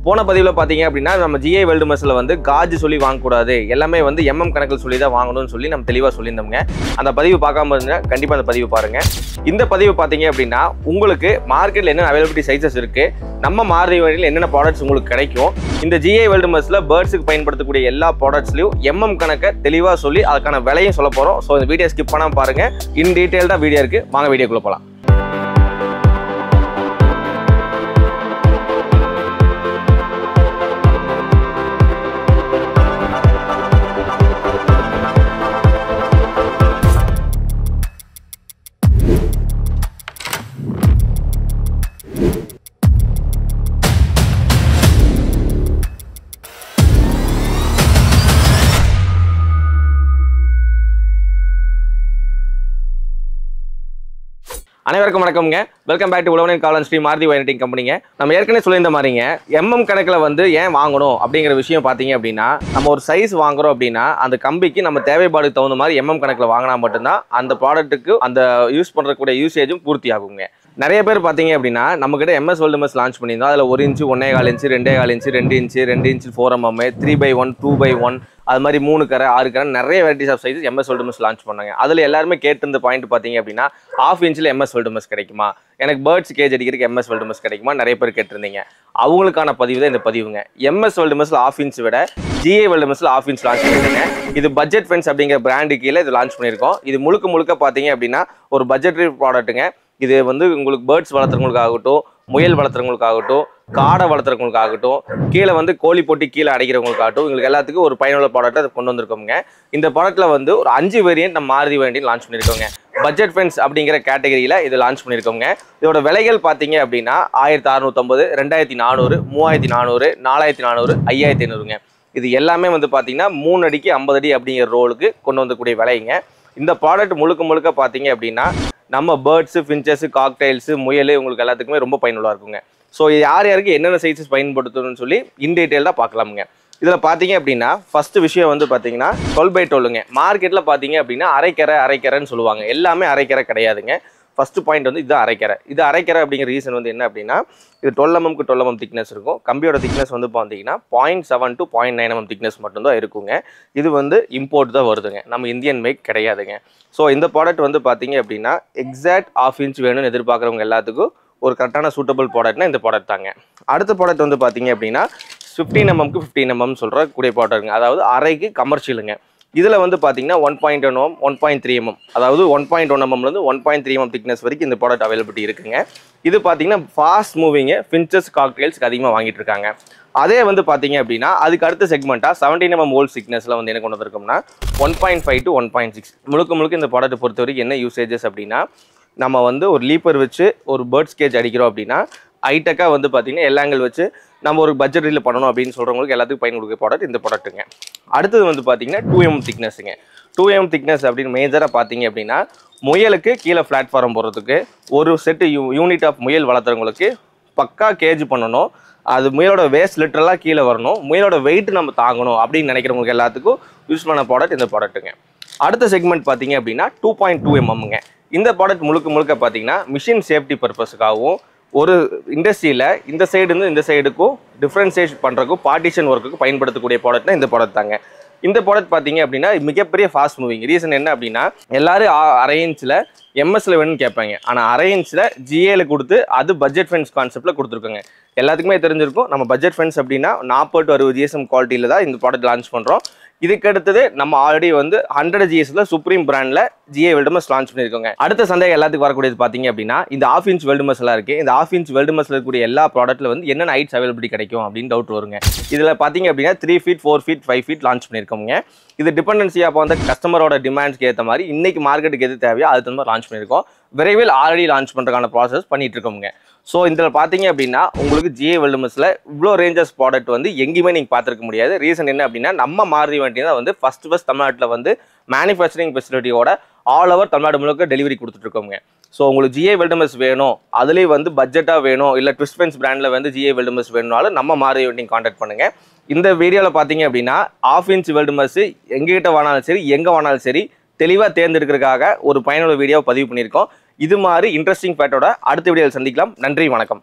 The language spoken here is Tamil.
போன பதிவில் பார்த்தீங்க அப்படின்னா நம்ம ஜிஐ வெல்டு மெஸ்ஸில் வந்து காஜ் சொல்லி வாங்கக்கூடாது, எல்லாமே வந்து கணக்கில் சொல்லி தான் வாங்கணும்னு சொல்லி நம்ம தெளிவாக சொல்லியிருந்தோங்க. அந்த பதிவு பார்க்காம இருந்தால் கண்டிப்பாக அந்த பதிவு பாருங்கள். இந்த பதிவு பார்த்தீங்க அப்படின்னா உங்களுக்கு மார்க்கெட்டில் என்னென்ன அவைலபிலிட்டி சைஸஸ் இருக்குது, நம்ம மாருதி வண்டியில் என்னென்ன ப்ராடக்ட்ஸ் உங்களுக்கு கிடைக்கும், இந்த ஜிஐ வெல்டு மெஸ்ஸில் பேர்ட்ஸுக்கு பயன்படுத்தக்கூடிய எல்லா ப்ராடக்ட்ஸ்லையும் கணக்கை தெளிவாக சொல்லி அதுக்கான விலையும் சொல்ல போகிறோம். ஸோ இந்த வீடியோ ஸ்கிப் பண்ணாமல் பாருங்கள். இன் டீட்டெயில்டாக வீடியோ இருக்குது, வாங்க வீடியோக்குள்ளே போகலாம். அனைவருக்கும் வணக்கம்ங்க. வெல்கம் பேக் டு உழவனின் காலன் ஸ்ரீ மாருதி வைண்டிங் கம்பெனிங்க. நம்ம ஏற்கனவே சொல்லியிருந்த மாதிரிங்க கணக்கில் வந்து ஏன் வாங்கணும் அப்படிங்கிற விஷயம் பார்த்தீங்க அப்படின்னா, நம்ம ஒரு சைஸ் வாங்குறோம் அப்படின்னா அந்த கம்பிக்கு நம்ம தேவைப்பாடுக்கு தகுந்த மாதிரி கணக்கில் வாங்கினா மட்டும்தான் அந்த ப்ராடக்ட்டுக்கு அந்த யூஸ் பண்ணுறக்கூடிய யூசேஜும் பூர்த்தி ஆகுங்க. நிறைய பேர் பார்த்தீங்க அப்படின்னா நம்மக்கிட்ட எம்எஸ் வேர்ல்டு மெஸ் லான்ச் பண்ணியிருந்தோம். அதில் 1 inch 1.25 inch 2.25 inch 2 inch 2 inch 4mm 3x1 2x1 அது மாதிரி 3 கரை 6 கரை நிறைய varieties of sizes MS world மெஸ் லான்ச் பண்ணாங்க. அதில் எல்லாருமே கேட்டிருந்த பாயிண்ட் பார்த்தீங்க அப்படின்னா 1/2 இன்ச்சில் எம்எஸ் வேர்ல்டு மெஸ் கிடைக்குமா, எனக்கு பேர்ட்ஸ் கேஜ் அடிக்கிறதுக்கு எம்எஸ் வேர்ல்டு மெஸ் கிடைக்குமா, நிறைய பேர் கேட்டிருந்தீங்க. அவங்களுக்கான பதிவு தான் இந்த பதிவுங்க. எம்எஸ் வேர்ல்டு மெஸ்ஸில் 1/2 இன்ச் விட ஜிஐ வேர்ல்டு மெஸ்ஸில் 1/2 இன்ச் லான்ச் பண்ணியிருக்கேங்க. இது பட்ஜெட் ஃபென்ஸ் அப்படிங்கிற பிராண்டு கீழே இது லான்ச் பண்ணியிருக்கோம். இது முழுக்க பார்த்தீங்க அப்படின்னா ஒரு பட்ஜெட்ரி ப்ராடக்ட்டுங்க. இது வந்து உங்களுக்கு பேர்ட்ஸ் வளர்த்துறவங்களுக்காகட்டும், முயல் வளர்த்துறவங்களுக்காகட்டும், காடை வளர்த்துறவங்களுக்காகட்டும், கீழே வந்து கோழி போட்டி கீழே அடைக்கிறவங்களுக்காகட்டும், உங்களுக்கு எல்லாத்துக்கும் ஒரு பயனுள்ள ப்ராடக்ட் அதை கொண்டு வந்திருக்கோங்க. இந்த ப்ராடக்ட்டில் வந்து ஒரு 5 வேரியன்ட் நம்ம மாருதி வேண்டிய லான்ச் பண்ணியிருக்கோங்க. பட்ஜெட் ஃபென்ஸ் அப்படிங்கிற கேட்டகரியில் இது லான்ச் பண்ணியிருக்கோங்க. இதோட விலைகள் பார்த்தீங்க அப்படின்னா 1650, 2400, 3400, 4400, 5500ங்க. இது எல்லாமே வந்து பார்த்தீங்கன்னா 3 அடிக்கு 50 அடி அப்படிங்கிற ரோலுக்கு கொண்டு வந்தக்கூடிய விலைங்க. இந்த ப்ராடக்ட் முழுக்க பார்த்தீங்க அப்படின்னா நம்ம பேர்ட்ஸு, ஃபின்ச்சஸ், காக்டைல்ஸு, முயல் உங்களுக்கு எல்லாத்துக்குமே ரொம்ப பயனுள்ளதாக இருக்குங்க. ஸோ யார் யாருக்கு என்னென்ன சைஸஸ் பயன்படுத்தணும்னு சொல்லி இன் டீட்டெயில்டாக பார்க்கலாமுங்க. இதில் பார்த்தீங்க அப்படின்னா ஃபஸ்ட்டு விஷயம் வந்து பார்த்தீங்கன்னா 12/12ங்க. மார்க்கெட்டில் பார்த்தீங்க அப்படின்னா அரைக்கரைன்னு சொல்லுவாங்க. எல்லாமே அரைக்கரை கிடையாதுங்க. ஃபஸ்ட்டு பாயிண்ட் வந்து இது அரைக்கரை. இது அரைக்கரை அப்படிங்கிற ரீசன் வந்து என்ன அப்படின்னா, இது 12mm 12mm திக்னஸ் இருக்கும். கம்பியோட திக்னஸ் வந்து பார்த்தீங்கன்னா 0.7 to 0.9mm திக்னஸ் மட்டும்தான் இருக்குங்க. இது வந்து இம்போர்ட் தான் வருதுங்க, நம்ம இந்தியன் மேக் கிடையாதுங்க. ஸோ இந்த ப்ராடக்ட் வந்து பார்த்தீங்க அப்படின்னா எக்ஸாக்ட் 1/2 இன்ச் வேணும்னு எதிர்பார்க்குறவங்க எல்லாத்துக்கும் ஒரு கரெக்டான சூட்டபிள் ப்ராடக்ட்னா இந்த ப்ராடக்ட் தாங்க. அடுத்த ப்ராடக்ட் வந்து பார்த்தீங்க அப்படின்னா 15mm 15mm சொல்கிற கூடிய ப்ராடக்ட்டுங்க. அதாவது அரைக்கு கமர்ஷியலுங்க. இதில் வந்து பார்த்தீங்கன்னா 1.1mm 1.3mm அதாவது 1.1mmலேருந்து 1.3mm திக்னஸ் வரைக்கும் இந்த ப்ராடக்ட் அவைலபிலிட்டி இருக்குங்க. இது பார்த்தீங்கன்னா ஃபாஸ்ட் மூவிங்கு ஃபின்ச்சஸ், காக்டெயில்ஸ்க்கு அதிகமாக வாங்கிட்டு இருக்காங்க. அதே வந்து பார்த்தீங்க அப்படின்னா அதுக்கு அடுத்த செக்மெண்ட்டாக 17mm ஓல்ட் திக்னஸில் வந்து என்ன கொண்டு வந்திருக்கோம்னா 1.5 to 1.6 முழுக்க இந்த ப்ராடக்ட்டை பொறுத்த வரைக்கும் என்ன யூசேஜஸ் அப்படின்னா, நம்ம வந்து ஒரு லீப்பர் வச்சு ஒரு பேர்ட்ஸ் கேஜ் அடிக்கிறோம் அப்படின்னா ஹைடெக்காக வந்து பார்த்தீங்கன்னா எல்லாங்கள் வச்சு நம்ம ஒரு பட்ஜெட் ரீல் பண்ணணும் அப்படின்னு சொல்கிறவங்களுக்கு எல்லாத்துக்கும் பயன் கொடுக்குற ப்ராடக்ட் இந்த ப்ராடக்ட்டுங்க. அடுத்தது வந்து பார்த்தீங்கன்னா 2mm திக்னஸுங்க. 2mm திக்னஸ் அப்படின்னு மேஜராக பார்த்தீங்க அப்படின்னா முயலுக்கு கீழே பிளாட்ஃபார்ம் போடுறதுக்கு ஒரு செட்டு யூனிட் ஆஃப் முயல் வளர்த்துறவங்களுக்கு பக்கா கேஜ் பண்ணணும், அது முயலோட வேஸ்ட் லிட்டரலாக கீழே வரணும், முயலோட வெயிட் நம்ம தாங்கணும் அப்படின்னு நினைக்கிறவங்களுக்கு எல்லாத்துக்கும் யூஸ் பண்ண ப்ராடக்ட் இந்த ப்ராடக்ட்டுங்க. அடுத்த செக்மெண்ட் பார்த்தீங்க அப்படின்னா 2.2mmங்க. இந்த ப்ராடக்ட் முழுக்க பார்த்தீங்கன்னா மிஷின் சேஃப்டி பர்பஸுக்காகவும் ஒரு இண்டஸ்ட்ரியில் இந்த சைடு இந்த சைடுக்கும் டிஃப்ரென்சியேட் பண்ணுறதுக்கும் பார்ட்டிஷன் ஒர்க்குக்கும் பயன்படுத்தக்கூடிய ப்ராடக்ட்னா இந்த ப்ராடக்ட் தாங்க. இந்த ப்ராடக்ட் பார்த்தீங்க அப்படின்னா மிகப்பெரிய ஃபாஸ்ட் மூவிங். ரீசன் என்ன அப்படின்னா எல்லாரும் 1/2 இன்ச்சில் எம்எஸ்ல வேணும்னு கேட்பாங்க. ஆனால் 1/2 இன்ச்சில் ஜிஏல கொடுத்து அது பட்ஜெட் ஃபென்ஸ் கான்செப்டில் கொடுத்துருக்கோங்க. எல்லாத்துக்குமே தெரிஞ்சிருக்கும் நம்ம பட்ஜெட் ஃபென்ஸ் அப்படின்னா 40 to 60 GSM குவாலிட்டியில் தான் இந்த ப்ராடக்ட் லான்ச் பண்ணுறோம். இதுக்கு அடுத்தது நம்ம ஆல்ரெடி வந்து 100 GSல சுப்ரீம் பிராண்டில் ஜிஐ வெல்டு மெஸ் லான்ச் பண்ணியிருக்கோங்க. அடுத்த சந்தேகம் எல்லாத்துக்கும் வரக்கூடியது பார்த்தீங்க அப்படின்னா இந்த 1/2 இன்ச் வெல்டு மெஸ் எல்லாம் இருக்குது. இந்த 1/2 இன்ச் வெல்டு மெஸ்ல இருக்கக்கூடிய எல்லா ப்ராடக்ட்டில் வந்து என்னென்ன ஹைட்ஸ் அவைலபிலிட்டி கிடைக்கும் அப்படின்னு டவுட் வருங்க. இதில் பார்த்தீங்க அப்படின்னா 3 feet 4 feet 5 feet லான்ச் பண்ணியிருக்கோங்க. இது டிபெண்டன்சியாக அப்போ வந்து கஸ்டமரோட டிமாண்ட்ஸ்க்கு ஏற்ற மாதிரி இன்னைக்கு மார்க்கெட்டுக்கு எது தேவையோ அது தகுந்த மாதிரி லான்ச் பண்ணியிருக்கோம். விரைவில் ஆல்ரெடி லான்ச் பண்ணுறதுக்கான ப்ராசஸ் பண்ணிட்டு இருக்கோங்க. ஸோ இதில் பார்த்தீங்க அப்படின்னா உங்களுக்கு ஜிஐ வெல்டு மெஸ்ஸில் இவ்வளோ ரேஞ்சஸ் ப்ராடக்ட் வந்து எங்கேயுமே நீங்கள் பார்த்துருக்க முடியாது. ரீசன் என்ன அப்படின்னா நம்ம மாருதி வண்டி தான் வந்து ஃபஸ்ட் தமிழ்நாட்டில் வந்து மேனுஃபேக்சரிங் ஃபெசிலிட்டியோட ஆல் ஓவர் தமிழ்நாடு முழுக்க டெலிவரி கொடுத்துட்ருக்கோங்க. ஸோ உங்களுக்கு ஜிஐ வெல்டு மெஸ் வேணும், அதுலேயும் வந்து பட்ஜெட்டாக வேணும், இல்லை ட்விஸ்ட் ஃபென்ஸ் பிராண்டில் வந்து ஜிஐ வெல்டு மெஸ் வேணும்னாலும் நம்ம மாருதி வண்டி கான்டாக்ட் பண்ணுங்கள். இந்த வீடியோவில் பார்த்தீங்க அப்படின்னா 1/2 இன்ச் வெல்டு மெஸ் எங்ககிட்ட வாங்கினாலும் சரி எங்கே வாங்கினாலும் சரி தெளிவாக தேர்ந்தெடுக்கிறதுக்காக ஒரு பயனுள்ள வீடியோவை பதிவு பண்ணியிருக்கோம். இது மாதிரி இன்ட்ரெஸ்டிங் ஃபேக்டோட அடுத்த வீடியோவில் சந்திக்கலாம். நன்றி, வணக்கம்.